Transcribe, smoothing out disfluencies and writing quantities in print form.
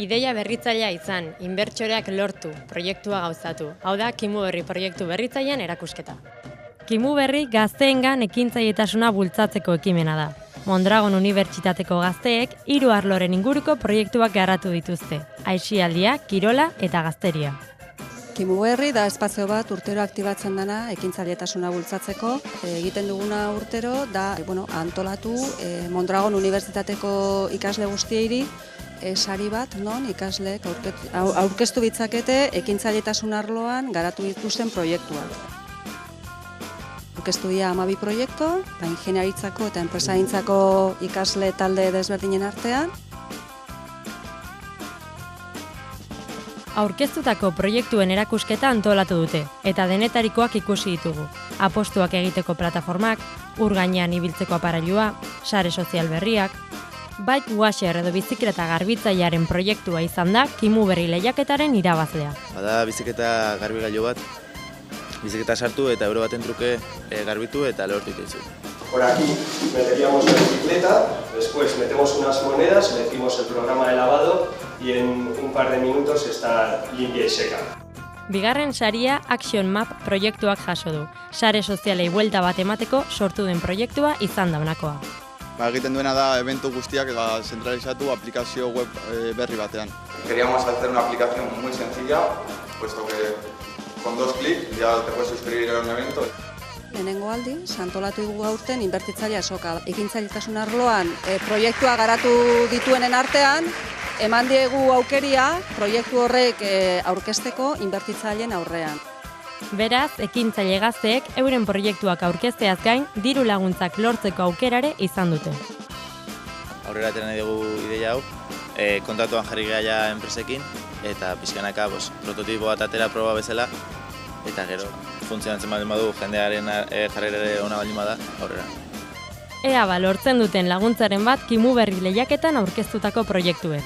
Ideia berritzailea izan, inbertsoreak lortu, proiektua gauzatu. Hau da, Kimu Berri proiektu berritzailean erakusketa. Kimu Berri gazteengan ekintzailetasuna bultzatzeko ekimena da. Mondragon Unibertsitateko gazteek 3 arloren inguruko proiektuak garatu dituzte. Aisialdia, kirola eta gazteria. Kimu Berri da espazio bat urtero aktibatzen dena ekintzailetasuna bultzatzeko. Egiten duguna urtero da antolatu Mondragon Unibertsitateko ikasle guztiei sari bat non ikasleek aurkeztu ditzakete ekintzailetasun arloan garatu dituzten proiektuak. Aurkeztu dira 12 proiektu, ingeniaritzako eta enpresagintzako ikasle talde desberdinen artean. Aurkeztutako proiektuen erakusketa antolatu dute, eta denetarikoak ikusi ditugu. Apostuak egiteko plataformak, ur gainean ibiltzeko aparailua, sare sozial berriak. Bike washer edo bizikleta garbitzailearen proiektua izan da Kimu Berri lehiaketaren irabazlea. Bada bizikleta garbigailu bat, bizikleta sartu eta euro baten truke garbitu eta lehortu ditu. Por aquí meteríamos la bicicleta, después metemos unas monedas, elegimos el programa de lavado y en un par de minutos está limpia y seca. Bigarren saria Action Map proiektuak jaso du. Sare sozialei buelta bat emateko sortu den proiektua izan da honakoa. Egiten duena da eventu guztiak zentralizatu aplikazio web berri batean. Queríamos hacer una aplicación muy sencilla, puesto que con 2 clics ya te puedes suscribir a un evento. Lehenengo aldiz, antolatu dugu aurten inbertitzaile azoka. Ekintzailetasun arloan proiektua garatu dituenen artean, eman diegu aukeria proiektu horrek aurkezteko inbertitzaileen aurrean. Beraz, ekintzaile gazteek euren proiektuak aurkezteaz gain diru laguntzak lortzeko aukerare izan dute. Aurrera atera nahi dugu ideia hau, kontratuan jarri gaia enpresekin eta pixkanaka prototipo bat atera proba bezala eta gero funtzionatzen baldin badu jendearen jarrera ona baldin bada aurrera. Ea lortzen duten laguntzaren bat Kimu Berri lehiaketan aurkeztutako proiektuek.